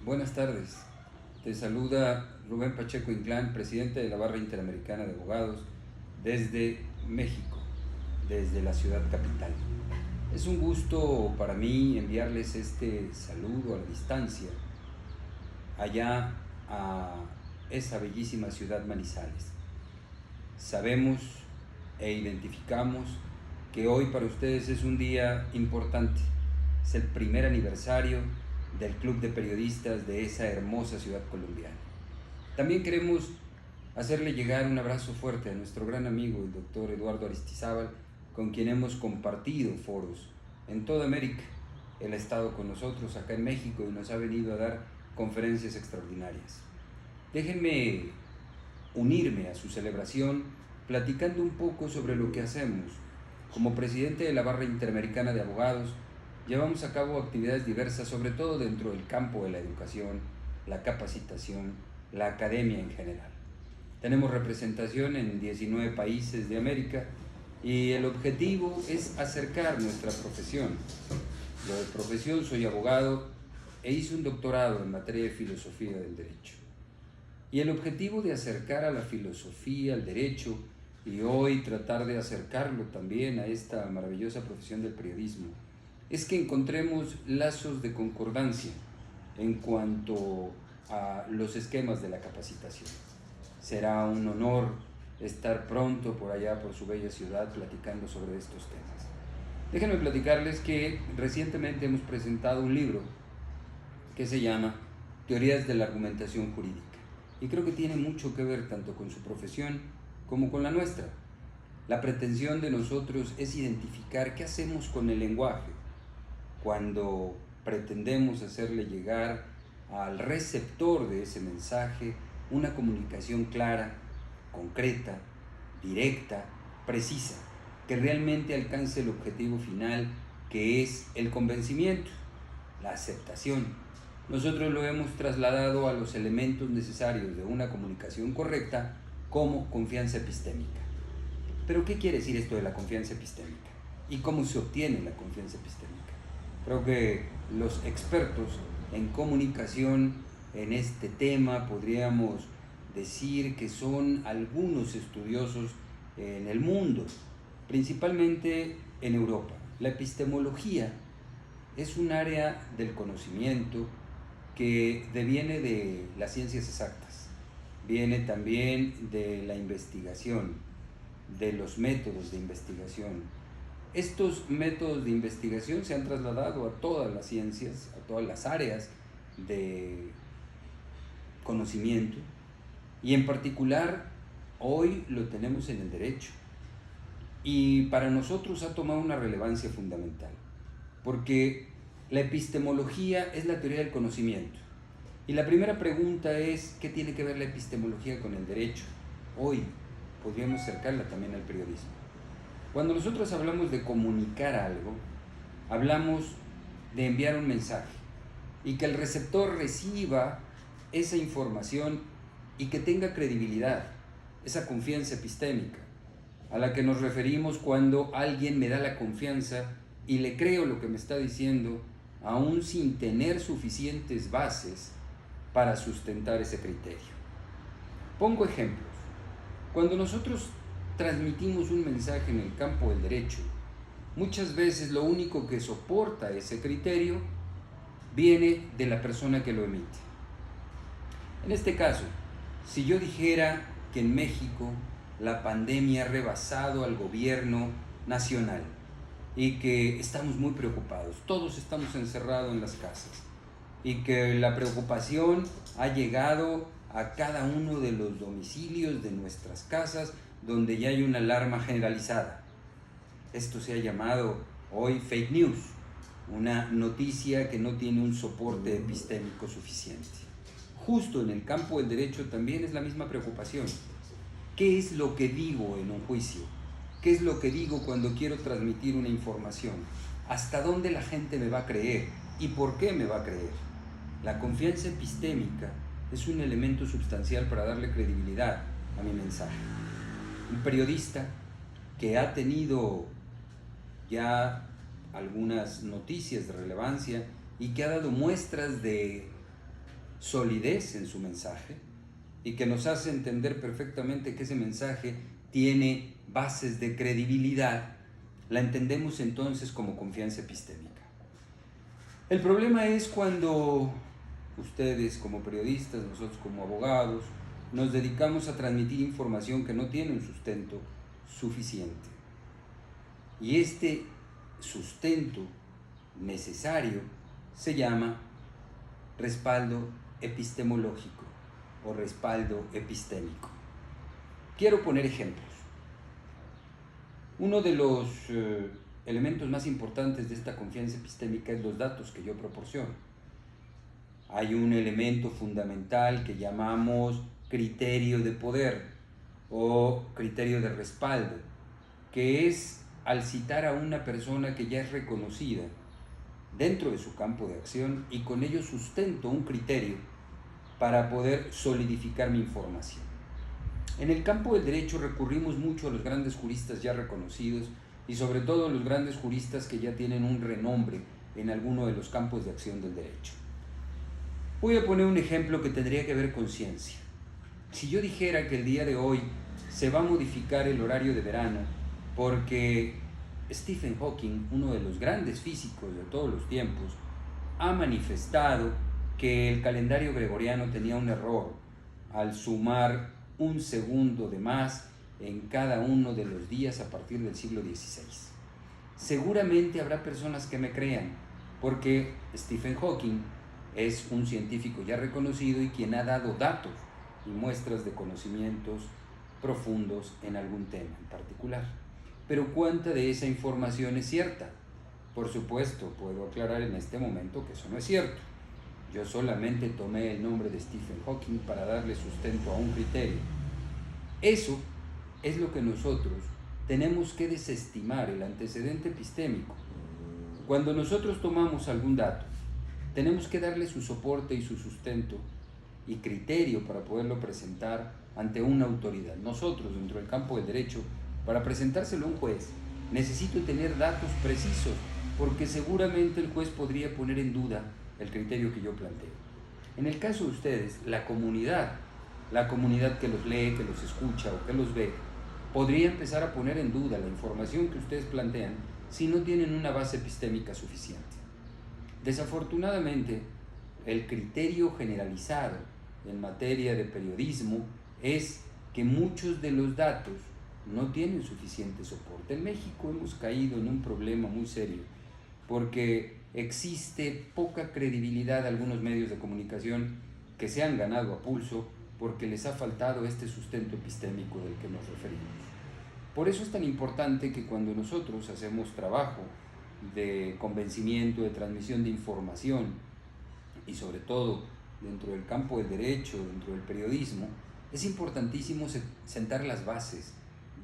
Buenas tardes. Te saluda Rubén Pacheco Inclán, presidente de la Barra Interamericana de Abogados, desde México, desde la ciudad capital. Es un gusto para mí enviarles este saludo a la distancia, allá a esa bellísima ciudad Manizales. Sabemos e identificamos que hoy para ustedes es un día importante. Es el primer aniversario del Club de Periodistas de esa hermosa ciudad colombiana. También queremos hacerle llegar un abrazo fuerte a nuestro gran amigo, el doctor Eduardo Aristizábal, con quien hemos compartido foros en toda América. Él ha estado con nosotros acá en México y nos ha venido a dar conferencias extraordinarias. Déjenme unirme a su celebración platicando un poco sobre lo que hacemos. Como presidente de la Barra Interamericana de Abogados, llevamos a cabo actividades diversas, sobre todo dentro del campo de la educación, la capacitación, la academia en general. Tenemos representación en 19 países de América y el objetivo es acercar nuestra profesión. Yo de profesión soy abogado e hice un doctorado en materia de filosofía del derecho. Y el objetivo de acercar a la filosofía, al derecho, y hoy tratar de acercarlo también a esta maravillosa profesión del periodismo, es que encontremos lazos de concordancia en cuanto a los esquemas de la capacitación. Será un honor estar pronto por allá, por su bella ciudad, platicando sobre estos temas. Déjenme platicarles que recientemente hemos presentado un libro que se llama Teorías de la Argumentación Jurídica. Y creo que tiene mucho que ver tanto con su profesión como con la nuestra. La pretensión de nosotros es identificar qué hacemos con el lenguaje cuando pretendemos hacerle llegar al receptor de ese mensaje una comunicación clara, concreta, directa, precisa, que realmente alcance el objetivo final, que es el convencimiento, la aceptación. Nosotros lo hemos trasladado a los elementos necesarios de una comunicación correcta como confianza epistémica. ¿Pero qué quiere decir esto de la confianza epistémica? ¿Y cómo se obtiene la confianza epistémica? Creo que los expertos en comunicación en este tema podríamos decir que son algunos estudiosos en el mundo, principalmente en Europa. La epistemología es un área del conocimiento que deviene de las ciencias exactas, viene también de la investigación, de los métodos de investigación. Estos métodos de investigación se han trasladado a todas las ciencias, a todas las áreas de conocimiento, y en particular hoy lo tenemos en el derecho. Y para nosotros ha tomado una relevancia fundamental, porque la epistemología es la teoría del conocimiento. Y la primera pregunta es, ¿qué tiene que ver la epistemología con el derecho? Hoy podríamos acercarla también al periodismo. Cuando nosotros hablamos de comunicar algo, hablamos de enviar un mensaje y que el receptor reciba esa información y que tenga credibilidad, esa confianza epistémica, a la que nos referimos cuando alguien me da la confianza y le creo lo que me está diciendo, aún sin tener suficientes bases para sustentar ese criterio. Pongo ejemplos. Cuando nosotros transmitimos un mensaje en el campo del derecho, muchas veces lo único que soporta ese criterio viene de la persona que lo emite. En este caso, si yo dijera que en México la pandemia ha rebasado al gobierno nacional y que estamos muy preocupados, todos estamos encerrados en las casas y que la preocupación ha llegado a cada uno de los domicilios de nuestras casas donde ya hay una alarma generalizada. Esto se ha llamado hoy fake news, una noticia que no tiene un soporte epistémico suficiente. Justo en el campo del derecho también es la misma preocupación. ¿Qué es lo que digo en un juicio? ¿Qué es lo que digo cuando quiero transmitir una información? ¿Hasta dónde la gente me va a creer? ¿Y por qué me va a creer? La confianza epistémica es un elemento sustancial para darle credibilidad a mi mensaje. Un periodista que ha tenido ya algunas noticias de relevancia y que ha dado muestras de solidez en su mensaje y que nos hace entender perfectamente que ese mensaje tiene bases de credibilidad, la entendemos entonces como confianza epistémica. El problema es cuando ustedes como periodistas, nosotros como abogados, nos dedicamos a transmitir información que no tiene un sustento suficiente. Y este sustento necesario se llama respaldo epistemológico o respaldo epistémico. Quiero poner ejemplos. Uno de los elementos más importantes de esta confianza epistémica es los datos que yo proporciono. Hay un elemento fundamental que llamamos criterio de poder o criterio de respaldo, que es al citar a una persona que ya es reconocida dentro de su campo de acción y con ello sustento un criterio para poder solidificar mi información. En el campo del derecho recurrimos mucho a los grandes juristas ya reconocidos y sobre todo a los grandes juristas que ya tienen un renombre en alguno de los campos de acción del derecho. Voy a poner un ejemplo que tendría que ver con ciencia. Si yo dijera que el día de hoy se va a modificar el horario de verano porque Stephen Hawking, uno de los grandes físicos de todos los tiempos, ha manifestado que el calendario gregoriano tenía un error al sumar un segundo de más en cada uno de los días a partir del siglo XVI. Seguramente habrá personas que me crean, porque Stephen Hawking es un científico ya reconocido y quien ha dado datos y muestras de conocimientos profundos en algún tema en particular. Pero ¿cuánta de esa información es cierta? Por supuesto, puedo aclarar en este momento que eso no es cierto. Yo solamente tomé el nombre de Stephen Hawking para darle sustento a un criterio. Eso es lo que nosotros tenemos que desestimar, el antecedente epistémico. Cuando nosotros tomamos algún dato, tenemos que darle su soporte y su sustento y criterio para poderlo presentar ante una autoridad. Nosotros, dentro del campo del derecho, para presentárselo a un juez, necesito tener datos precisos, porque seguramente el juez podría poner en duda el criterio que yo planteo. En el caso de ustedes, la comunidad que los lee, que los escucha o que los ve, podría empezar a poner en duda la información que ustedes plantean si no tienen una base epistémica suficiente. Desafortunadamente, el criterio generalizado en materia de periodismo es que muchos de los datos no tienen suficiente soporte. En México hemos caído en un problema muy serio porque existe poca credibilidad de algunos medios de comunicación que se han ganado a pulso porque les ha faltado este sustento epistémico del que nos referimos. Por eso es tan importante que cuando nosotros hacemos trabajo de convencimiento, de transmisión de información y sobre todo dentro del campo del derecho, dentro del periodismo, es importantísimo sentar las bases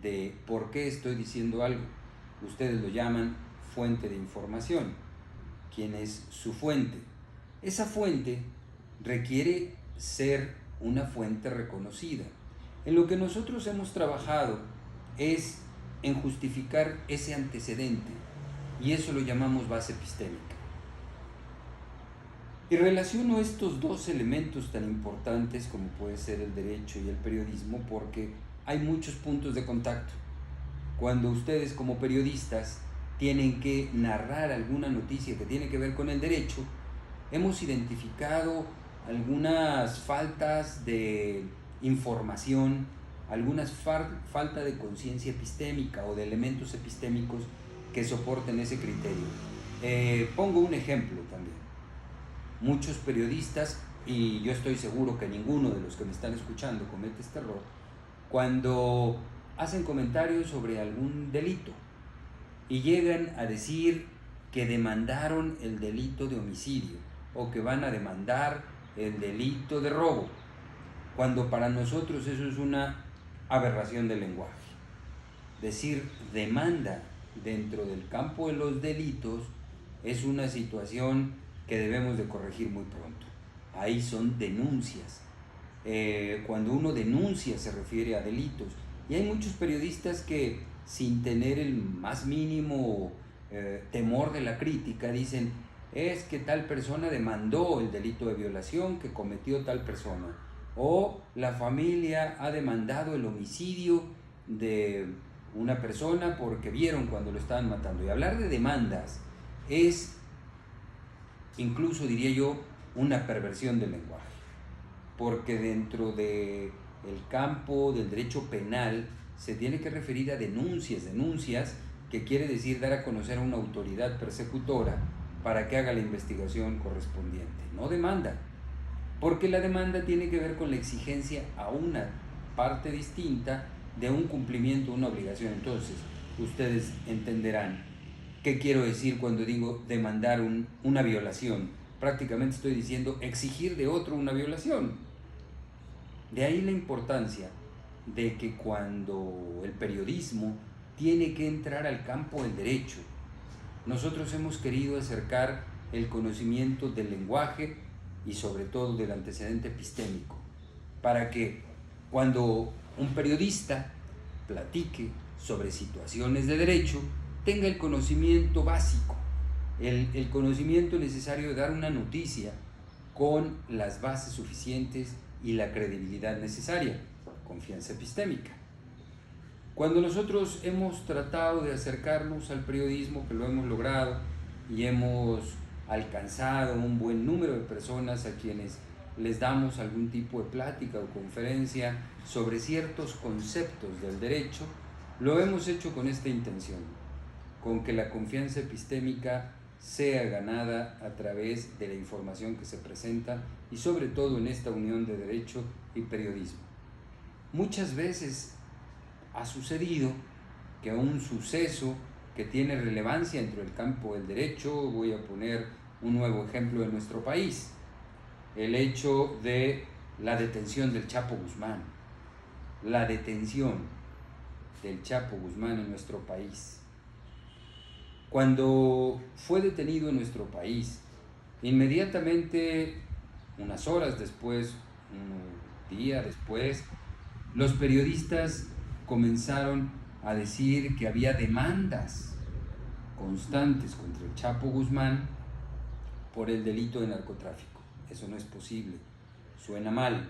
de por qué estoy diciendo algo. Ustedes lo llaman fuente de información. ¿Quién es su fuente? Esa fuente requiere ser una fuente reconocida. En lo que nosotros hemos trabajado es en justificar ese antecedente y eso lo llamamos base epistémica. Y relaciono estos dos elementos tan importantes como puede ser el derecho y el periodismo porque hay muchos puntos de contacto. Cuando ustedes como periodistas tienen que narrar alguna noticia que tiene que ver con el derecho, hemos identificado algunas faltas de información, algunas falta de conciencia epistémica o de elementos epistémicos que soporten ese criterio. Pongo un ejemplo también. Muchos periodistas, y yo estoy seguro que ninguno de los que me están escuchando comete este error, cuando hacen comentarios sobre algún delito y llegan a decir que demandaron el delito de homicidio o que van a demandar el delito de robo, cuando para nosotros eso es una aberración del lenguaje. Decir demanda dentro del campo de los delitos es una situación que debemos de corregir muy pronto. Ahí son denuncias. Cuando uno denuncia se refiere a delitos. Y hay muchos periodistas que sin tener el más mínimo temor de la crítica dicen es que tal persona demandó el delito de violación que cometió tal persona, o la familia ha demandado el homicidio de una persona porque vieron cuando lo estaban matando. Y hablar de demandas es, incluso diría yo, una perversión del lenguaje, porque dentro del campo del derecho penal se tiene que referir a denuncias, que quiere decir dar a conocer a una autoridad persecutora para que haga la investigación correspondiente, no demanda, porque la demanda tiene que ver con la exigencia a una parte distinta de un cumplimiento, una obligación. Entonces, ustedes entenderán qué quiero decir cuando digo demandar una violación. Prácticamente estoy diciendo exigir de otro una violación. De ahí la importancia de que cuando el periodismo tiene que entrar al campo del derecho, nosotros hemos querido acercar el conocimiento del lenguaje y sobre todo del antecedente epistémico, para que cuando un periodista platique sobre situaciones de derecho, tenga el conocimiento básico, el conocimiento necesario de dar una noticia con las bases suficientes y la credibilidad necesaria, confianza epistémica. Cuando nosotros hemos tratado de acercarnos al periodismo, que lo hemos logrado y hemos alcanzado un buen número de personas a quienes les damos algún tipo de plática o conferencia sobre ciertos conceptos del derecho, lo hemos hecho con esta intención, con que la confianza epistémica sea ganada a través de la información que se presenta y sobre todo en esta unión de derecho y periodismo. Muchas veces ha sucedido que un suceso que tiene relevancia dentro del campo del derecho, voy a poner un nuevo ejemplo de nuestro país, el hecho de la detención del Chapo Guzmán, la detención del Chapo Guzmán en nuestro país. Cuando fue detenido en nuestro país, inmediatamente, unas horas después, un día después, los periodistas comenzaron a decir que había demandas constantes contra el Chapo Guzmán por el delito de narcotráfico. Eso no es posible, suena mal,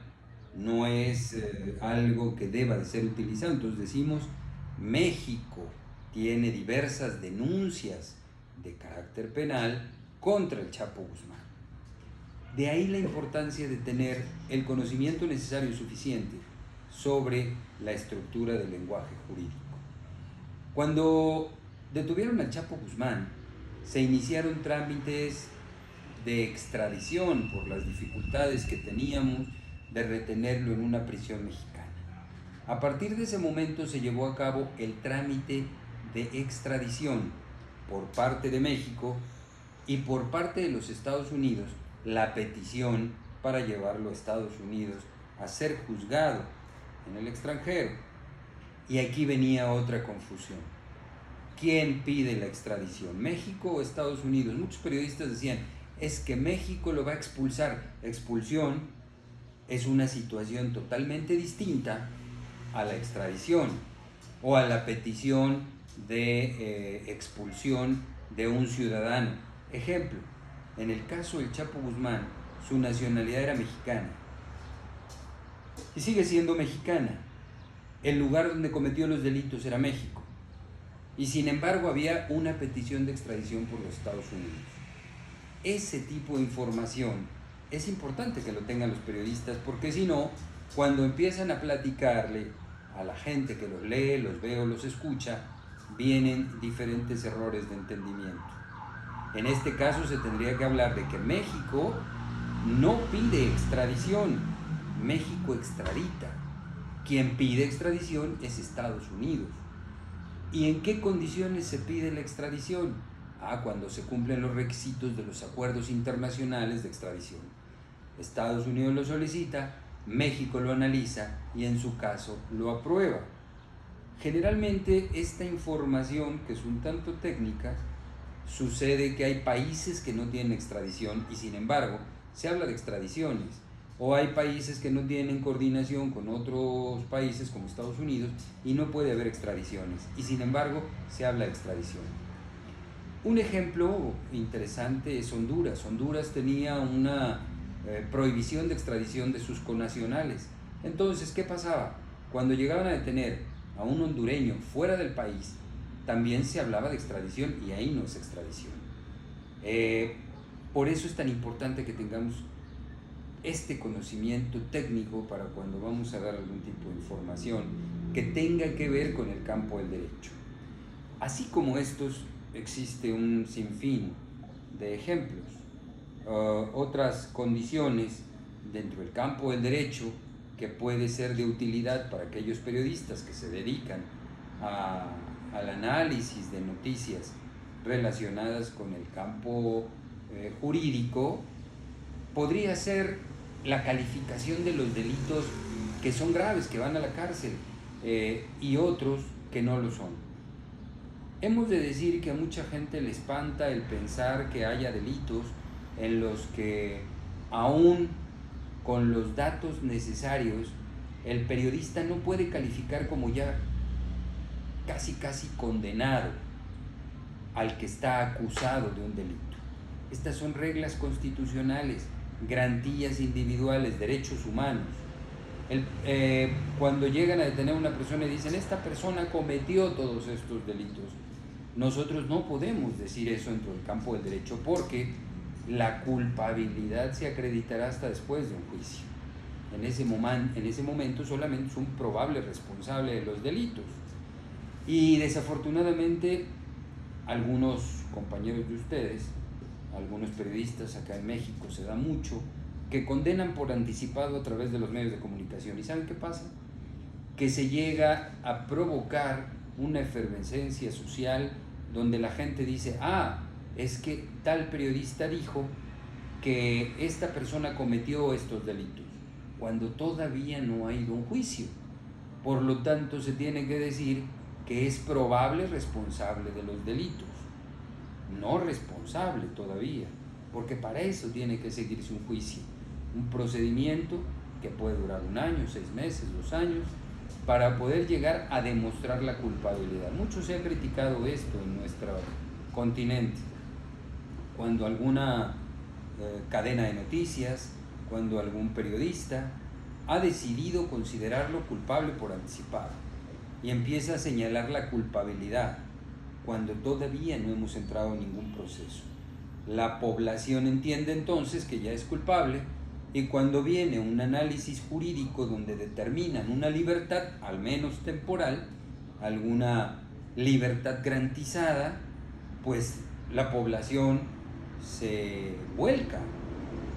no es algo que deba de ser utilizado. Entonces decimos, México tiene diversas denuncias de carácter penal contra el Chapo Guzmán. De ahí la importancia de tener el conocimiento necesario y suficiente sobre la estructura del lenguaje jurídico. Cuando detuvieron al Chapo Guzmán, se iniciaron trámites de extradición por las dificultades que teníamos de retenerlo en una prisión mexicana. A partir de ese momento se llevó a cabo el trámite de extradición por parte de México y por parte de los Estados Unidos, la petición para llevarlo a Estados Unidos a ser juzgado en el extranjero. Y aquí venía otra confusión. ¿Quién pide la extradición? ¿México o Estados Unidos? Muchos periodistas decían, es que México lo va a expulsar. Expulsión es una situación totalmente distinta a la extradición o a la petición de expulsión de un ciudadano. Ejemplo, en el caso del Chapo Guzmán, su nacionalidad era mexicana y sigue siendo mexicana. El lugar donde cometió los delitos era México y sin embargo había una petición de extradición por los Estados Unidos. Ese tipo de información es importante que lo tengan los periodistas, porque si no, cuando empiezan a platicarle a la gente que los lee, los ve o los escucha, vienen diferentes errores de entendimiento. En este caso se tendría que hablar de que México no pide extradición, México extradita. Quien pide extradición es Estados Unidos. ¿Y en qué condiciones se pide la extradición? Cuando se cumplen los requisitos de los acuerdos internacionales de extradición. Estados Unidos lo solicita, México lo analiza y en su caso lo aprueba. Generalmente esta información, que es un tanto técnica, sucede que hay países que no tienen extradición y sin embargo se habla de extradiciones, o hay países que no tienen coordinación con otros países como Estados Unidos y no puede haber extradiciones y sin embargo se habla de extradición. Un ejemplo interesante es Honduras. Honduras tenía una prohibición de extradición de sus connacionales. Entonces, ¿qué pasaba? Cuando llegaban a detener a un hondureño fuera del país, también se hablaba de extradición y ahí no es extradición. Por eso es tan importante que tengamos este conocimiento técnico para cuando vamos a dar algún tipo de información que tenga que ver con el campo del derecho. Así como estos, existe un sinfín de ejemplos. Otras condiciones dentro del campo del derecho que puede ser de utilidad para aquellos periodistas que se dedican al análisis de noticias relacionadas con el campo jurídico, podría ser la calificación de los delitos que son graves, que van a la cárcel, y otros que no lo son. Hemos de decir que a mucha gente le espanta el pensar que haya delitos en los que, aún con los datos necesarios, el periodista no puede calificar como ya casi condenado al que está acusado de un delito. Estas son reglas constitucionales, garantías individuales, derechos humanos. Cuando llegan a detener a una persona y dicen, esta persona cometió todos estos delitos, nosotros no podemos decir eso dentro del campo del derecho, porque la culpabilidad se acreditará hasta después de un juicio. En ese momento solamente es un probable responsable de los delitos. Y desafortunadamente algunos compañeros de ustedes, algunos periodistas acá en México, se da mucho, que condenan por anticipado a través de los medios de comunicación. ¿Y saben qué pasa? Que se llega a provocar una efervescencia social donde la gente dice, es que tal periodista dijo que esta persona cometió estos delitos, cuando todavía no ha ido a un juicio. Por lo tanto, se tiene que decir que es probable responsable de los delitos, no responsable todavía, porque para eso tiene que seguirse un juicio, un procedimiento que puede durar 1 año, 6 meses, 2 años, para poder llegar a demostrar la culpabilidad. Mucho se ha criticado esto en nuestro continente, cuando alguna cadena de noticias, cuando algún periodista ha decidido considerarlo culpable por anticipado y empieza a señalar la culpabilidad cuando todavía no hemos entrado en ningún proceso. La población entiende entonces que ya es culpable, y cuando viene un análisis jurídico donde determinan una libertad, al menos temporal, alguna libertad garantizada, pues la población se vuelca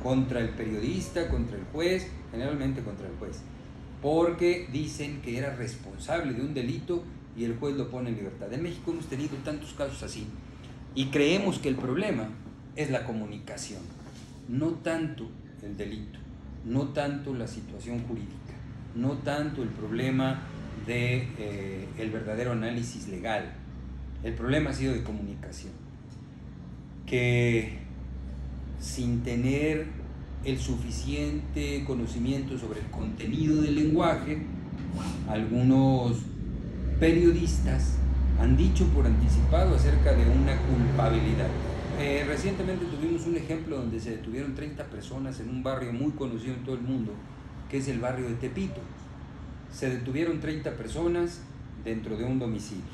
contra el periodista, contra el juez, generalmente contra el juez, porque dicen que era responsable de un delito y el juez lo pone en libertad. En México hemos tenido tantos casos así, y creemos que el problema es la comunicación, no tanto el delito, no tanto la situación jurídica, no tanto el problema de el verdadero análisis legal. El problema ha sido de comunicación, que sin tener el suficiente conocimiento sobre el contenido del lenguaje, algunos periodistas han dicho por anticipado acerca de una culpabilidad. Recientemente tuvimos un ejemplo donde se detuvieron 30 personas en un barrio muy conocido en todo el mundo, que es el barrio de Tepito. Se detuvieron 30 personas dentro de un domicilio.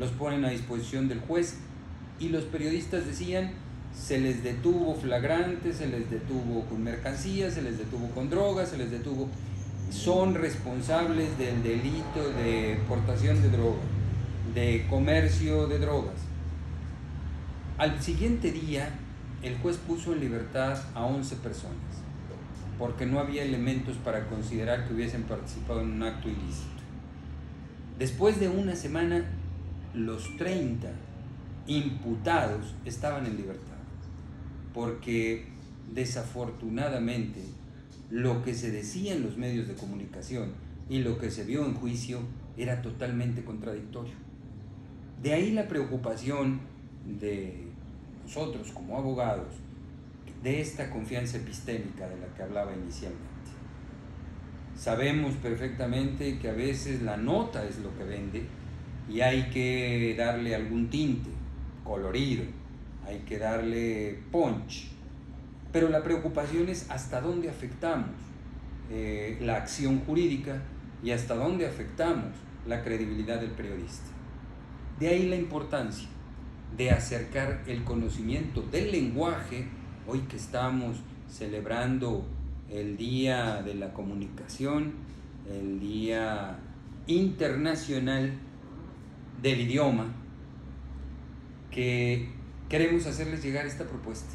Los ponen a disposición del juez y los periodistas decían, se les detuvo flagrante, se les detuvo con mercancías, se les detuvo con drogas, se les detuvo. Son responsables del delito de portación de droga, de comercio de drogas. Al siguiente día, el juez puso en libertad a 11 personas, porque no había elementos para considerar que hubiesen participado en un acto ilícito. Después de 1 semana, los 30 imputados estaban en libertad, porque desafortunadamente lo que se decía en los medios de comunicación y lo que se vio en juicio era totalmente contradictorio. De ahí la preocupación de nosotros como abogados de esta confianza epistémica de la que hablaba inicialmente. Sabemos perfectamente que a veces la nota es lo que vende y hay que darle algún tinte colorido, hay que darle punch, pero la preocupación es hasta dónde afectamos la acción jurídica y hasta dónde afectamos la credibilidad del periodista. De ahí la importancia de acercar el conocimiento del lenguaje, hoy que estamos celebrando el Día de la Comunicación, el Día Internacional del Idioma, que queremos hacerles llegar esta propuesta.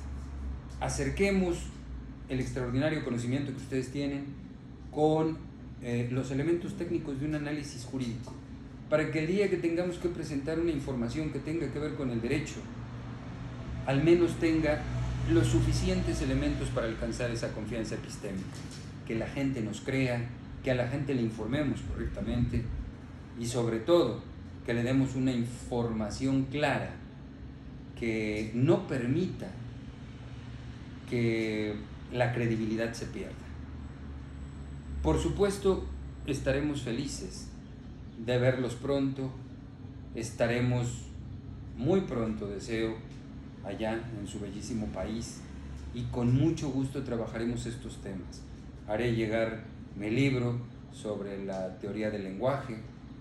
Acerquemos el extraordinario conocimiento que ustedes tienen con los elementos técnicos de un análisis jurídico, para que el día que tengamos que presentar una información que tenga que ver con el derecho, al menos tenga los suficientes elementos para alcanzar esa confianza epistémica, que la gente nos crea, que a la gente le informemos correctamente y sobre todo que le demos una información clara que no permita que la credibilidad se pierda. Por supuesto, estaremos felices de verlos pronto, estaremos muy pronto, deseo, allá en su bellísimo país, y con mucho gusto trabajaremos estos temas. Haré llegar mi libro sobre la teoría del lenguaje,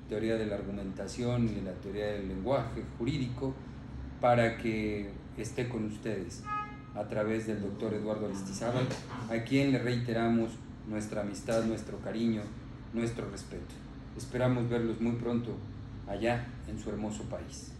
teoría de la argumentación y la teoría del lenguaje jurídico, para que esté con ustedes a través del doctor Eduardo Aristizábal, a quien le reiteramos nuestra amistad, nuestro cariño, nuestro respeto. Esperamos verlos muy pronto allá en su hermoso país.